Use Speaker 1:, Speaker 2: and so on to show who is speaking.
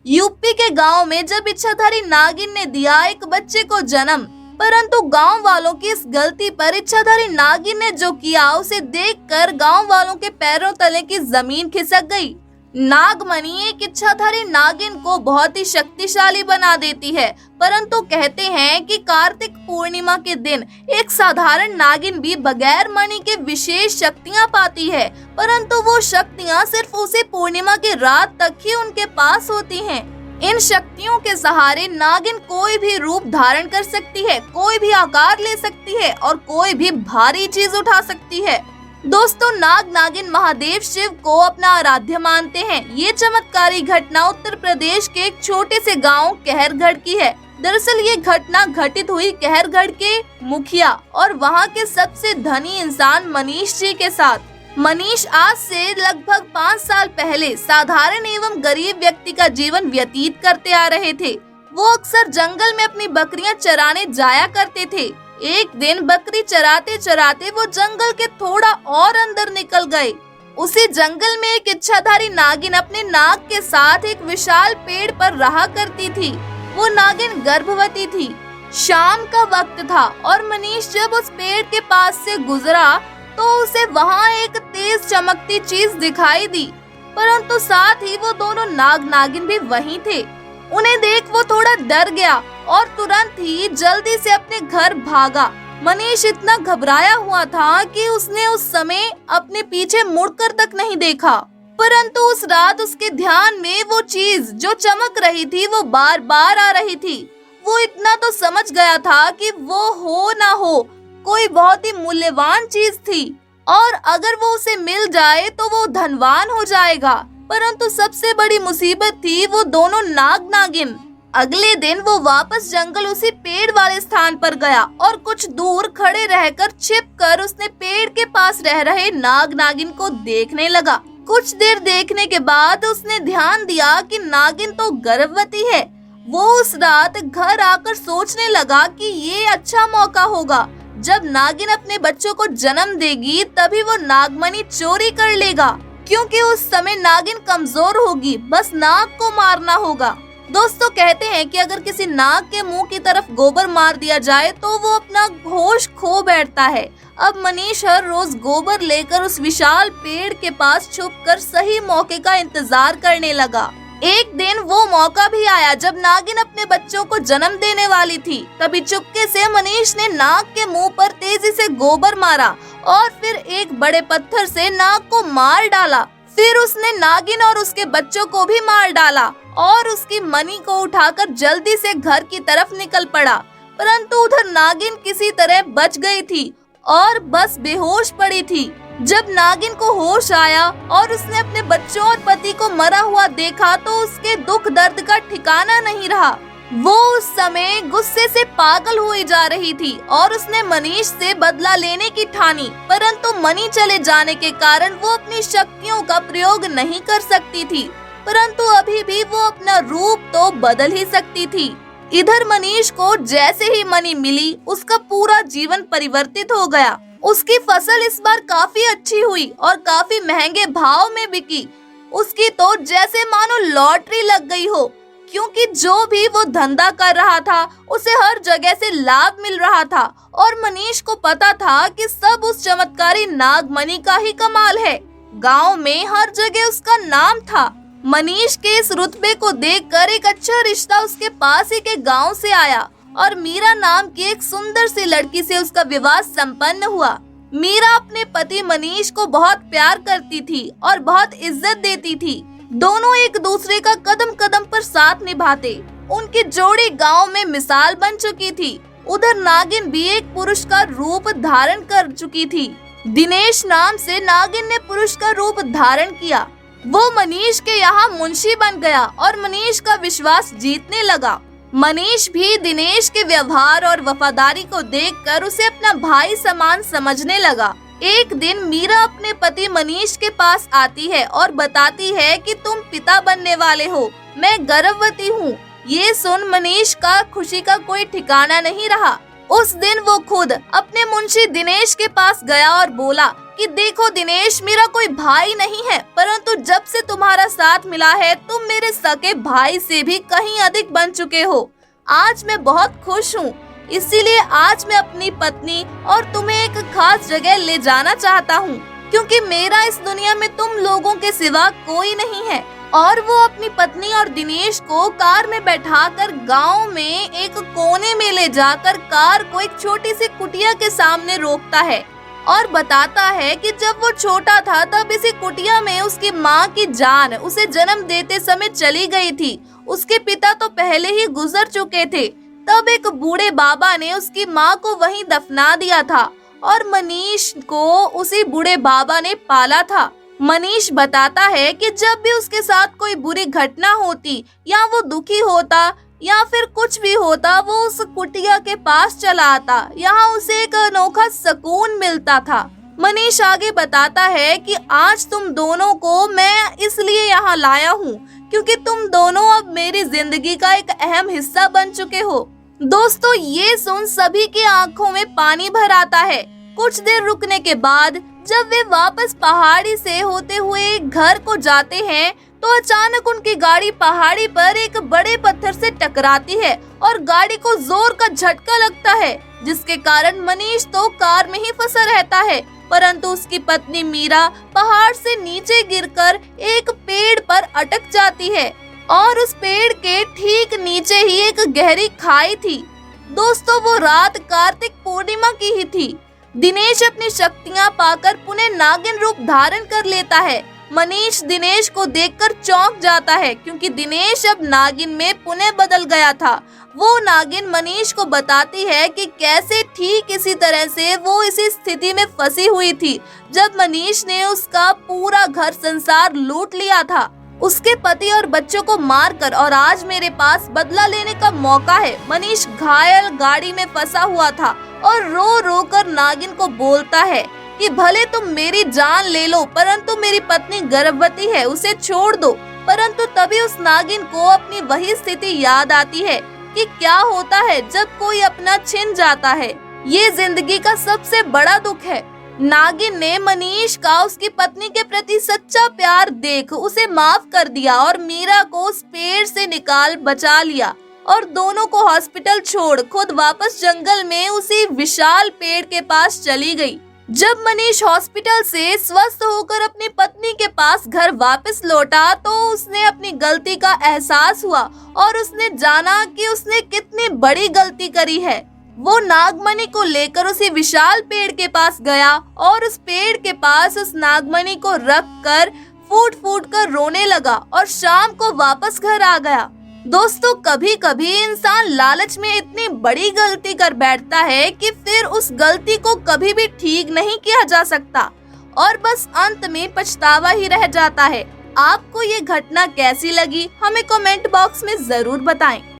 Speaker 1: UP के गांव में जब इच्छाधारी नागिन ने दिया एक बच्चे को जन्म, परंतु गांव वालों की इस गलती पर इच्छाधारी नागिन ने जो किया उसे देखकर गांव वालों के पैरों तले की जमीन खिसक गई। नागमणि एक इच्छाधारी नागिन को बहुत ही शक्तिशाली बना देती है, परंतु कहते हैं कि कार्तिक पूर्णिमा के दिन एक साधारण नागिन भी बगैर मणि के विशेष शक्तियां पाती है, परंतु वो शक्तियां सिर्फ उसी पूर्णिमा की रात तक ही उनके पास होती हैं। इन शक्तियों के सहारे नागिन कोई भी रूप धारण कर सकती है, कोई भी आकार ले सकती है और कोई भी भारी चीज उठा सकती है। दोस्तों, नाग नागिन महादेव शिव को अपना आराध्य मानते हैं। ये चमत्कारी घटना उत्तर प्रदेश के एक छोटे से गांव कहरगढ़ की है। दरअसल ये घटना घटित हुई कहरगढ़ के मुखिया और वहां के सबसे धनी इंसान मनीष जी के साथ। मनीष आज से लगभग 5 साल पहले साधारण एवं गरीब व्यक्ति का जीवन व्यतीत करते आ रहे थे। वो अक्सर जंगल में अपनी बकरियां चराने जाया करते थे। एक दिन बकरी चराते चराते वो जंगल के थोड़ा और अंदर निकल गए। उसी जंगल में एक इच्छाधारी नागिन अपने नाग के साथ एक विशाल पेड़ पर रहा करती थी। वो नागिन गर्भवती थी। शाम का वक्त था और मनीष जब उस पेड़ के पास से गुजरा तो उसे वहाँ एक तेज चमकती चीज दिखाई दी, परंतु साथ ही वो दोनों नाग नागिन भी वहीं थे। उन्हें देख वो थोड़ा डर गया और तुरंत ही जल्दी से अपने घर भागा। मनीष इतना घबराया हुआ था कि उसने उस समय अपने पीछे मुड़कर तक नहीं देखा, परंतु उस रात उसके ध्यान में वो चीज जो चमक रही थी वो बार बार आ रही थी। वो इतना तो समझ गया था कि वो हो ना हो कोई बहुत ही मूल्यवान चीज थी और अगर वो उसे मिल जाए तो वो धनवान हो जाएगा। परंतु सबसे बड़ी मुसीबत थी वो दोनों नाग नागिन। अगले दिन वो वापस जंगल उसी पेड़ वाले स्थान पर गया और कुछ दूर खड़े रहकर छिपकर उसने पेड़ के पास रह रहे नाग नागिन को देखने लगा। कुछ देर देखने के बाद उसने ध्यान दिया कि नागिन तो गर्भवती है। वो उस रात घर आकर सोचने लगा कि ये अच्छा मौका होगा। जब नागिन अपने बच्चों को जन्म देगी तभी वो नागमणि चोरी कर लेगा, क्योंकि उस समय नागिन कमजोर होगी, बस नाग को मारना होगा। दोस्तों, कहते हैं कि अगर किसी नाग के मुंह की तरफ गोबर मार दिया जाए तो वो अपना होश खो बैठता है। अब मनीष हर रोज गोबर लेकर उस विशाल पेड़ के पास छुपकर सही मौके का इंतजार करने लगा। एक दिन वो मौका भी आया जब नागिन अपने बच्चों को जन्म देने वाली थी। तभी चुपके से मनीष ने नाग के मुंह पर तेजी से गोबर मारा और फिर एक बड़े पत्थर से नाग को मार डाला। फिर उसने नागिन और उसके बच्चों को भी मार डाला और उसकी मणि को उठाकर जल्दी से घर की तरफ निकल पड़ा। परंतु उधर नागिन किसी तरह बच गई थी और बस बेहोश पड़ी थी। जब नागिन को होश आया और उसने अपने बच्चों और पति को मरा हुआ देखा तो उसके दुख दर्द का ठिकाना नहीं रहा। वो उस समय गुस्से से पागल हुई जा रही थी और उसने मनीष से बदला लेने की ठानी, परंतु मणि चले जाने के कारण वो अपनी शक्तियों का प्रयोग नहीं कर सकती थी। परंतु अभी भी वो अपना रूप तो बदल ही सकती थी। इधर मनीष को जैसे ही मणि मिली उसका पूरा जीवन परिवर्तित हो गया। उसकी फसल इस बार काफी अच्छी हुई और काफी महंगे भाव में बिकी। उसकी तो जैसे मानो लॉटरी लग गई हो, क्योंकि जो भी वो धंधा कर रहा था उसे हर जगह से लाभ मिल रहा था और मनीष को पता था कि सब उस चमत्कारी नागमणि का ही कमाल है। गांव में हर जगह उसका नाम था। मनीष के इस रुतबे को देखकर एक अच्छा रिश्ता उसके पास ही के गांव से आया और मीरा नाम की एक सुंदर सी लड़की से उसका विवाह संपन्न हुआ। मीरा अपने पति मनीष को बहुत प्यार करती थी और बहुत इज्जत देती थी। दोनों एक दूसरे का कदम कदम पर साथ निभाते। उनकी जोड़ी गांव में मिसाल बन चुकी थी। उधर नागिन भी एक पुरुष का रूप धारण कर चुकी थी। दिनेश नाम से नागिन ने पुरुष का रूप धारण किया। वो मनीष के यहाँ मुंशी बन गया और मनीष का विश्वास जीतने लगा। मनीष भी दिनेश के व्यवहार और वफादारी को देखकर उसे अपना भाई समान समझने लगा। एक दिन मीरा अपने पति मनीष के पास आती है और बताती है कि तुम पिता बनने वाले हो, मैं गर्भवती हूँ। ये सुन मनीष का खुशी का कोई ठिकाना नहीं रहा। उस दिन वो खुद अपने मुंशी दिनेश के पास गया और बोला कि देखो दिनेश, मेरा कोई भाई नहीं है, परंतु जब से तुम्हारा साथ मिला है तुम मेरे सगे भाई से भी कहीं अधिक बन चुके हो। आज मैं बहुत खुश हूँ, इसीलिए आज मैं अपनी पत्नी और तुम्हें एक खास जगह ले जाना चाहता हूँ, क्योंकि मेरा इस दुनिया में तुम लोगों के सिवा कोई नहीं है। और वो अपनी पत्नी और दिनेश को कार में बैठाकर गांव में एक कोने में ले जाकर कार को एक छोटी सी कुटिया के सामने रोकता है और बताता है कि जब वो छोटा था तब इसी कुटिया में उसकी माँ की जान उसे जन्म देते समय चली गई थी। उसके पिता तो पहले ही गुजर चुके थे। तब एक बूढ़े बाबा ने उसकी माँ को वहीं दफना दिया था और मनीष को उसी बूढ़े बाबा ने पाला था। मनीष बताता है कि जब भी उसके साथ कोई बुरी घटना होती या वो दुखी होता या फिर कुछ भी होता, वो उस कुटिया के पास चला आता। यहाँ उसे एक अनोखा सुकून मिलता था। मनीष आगे बताता है कि आज तुम दोनों को मैं इसलिए यहाँ लाया हूँ क्योंकि तुम दोनों अब मेरी जिंदगी का एक अहम हिस्सा बन चुके हो। दोस्तों, ये सुन सभी की आंखों में पानी भर आता है। कुछ देर रुकने के बाद जब वे वापस पहाड़ी से होते हुए घर को जाते हैं तो अचानक उनकी गाड़ी पहाड़ी पर एक बड़े पत्थर से टकराती है और गाड़ी को जोर का झटका लगता है, जिसके कारण मनीष तो कार में ही फंसा रहता है, परंतु उसकी पत्नी मीरा पहाड़ से नीचे गिरकर एक पेड़ पर अटक जाती है और उस पेड़ के ठीक नीचे ही एक गहरी खाई थी। दोस्तों, वो रात कार्तिक पूर्णिमा की ही थी। दिनेश अपनी शक्तियां पाकर पुनः नागिन रूप धारण कर लेता है। मनीष दिनेश को देखकर चौंक जाता है क्योंकि दिनेश अब नागिन में पुनः बदल गया था। वो नागिन मनीष को बताती है कि कैसे ठीक इसी तरह से वो इसी स्थिति में फंसी हुई थी जब मनीष ने उसका पूरा घर संसार लूट लिया था, उसके पति और बच्चों को मारकर, और आज मेरे पास बदला लेने का मौका है। मनीष घायल गाड़ी में फंसा हुआ था और रो रो कर नागिन को बोलता है कि भले तुम मेरी जान ले लो, परंतु मेरी पत्नी गर्भवती है, उसे छोड़ दो। परंतु तभी उस नागिन को अपनी वही स्थिति याद आती है कि क्या होता है जब कोई अपना छिन जाता है। ये जिंदगी का सबसे बड़ा दुख है। नागिन ने मनीष का उसकी पत्नी के प्रति सच्चा प्यार देख उसे माफ कर दिया और मीरा को उस पेड़ से निकाल बचा लिया और दोनों को हॉस्पिटल छोड़ खुद वापस जंगल में उसी विशाल पेड़ के पास चली गई। जब मनीष हॉस्पिटल से स्वस्थ होकर अपनी पत्नी के पास घर वापस लौटा तो उसने अपनी गलती का एहसास हुआ और उसने जाना कि उसने कितनी बड़ी गलती करी है। वो नागमणि को लेकर उसी विशाल पेड़ के पास गया और उस पेड़ के पास उस नागमणि को रख कर फूट फूट कर रोने लगा और शाम को वापस घर आ गया। दोस्तों, कभी कभी इंसान लालच में इतनी बड़ी गलती कर बैठता है कि फिर उस गलती को कभी भी ठीक नहीं किया जा सकता और बस अंत में पछतावा ही रह जाता है। आपको ये घटना कैसी लगी, हमें कमेंट बॉक्स में जरूर बताएं।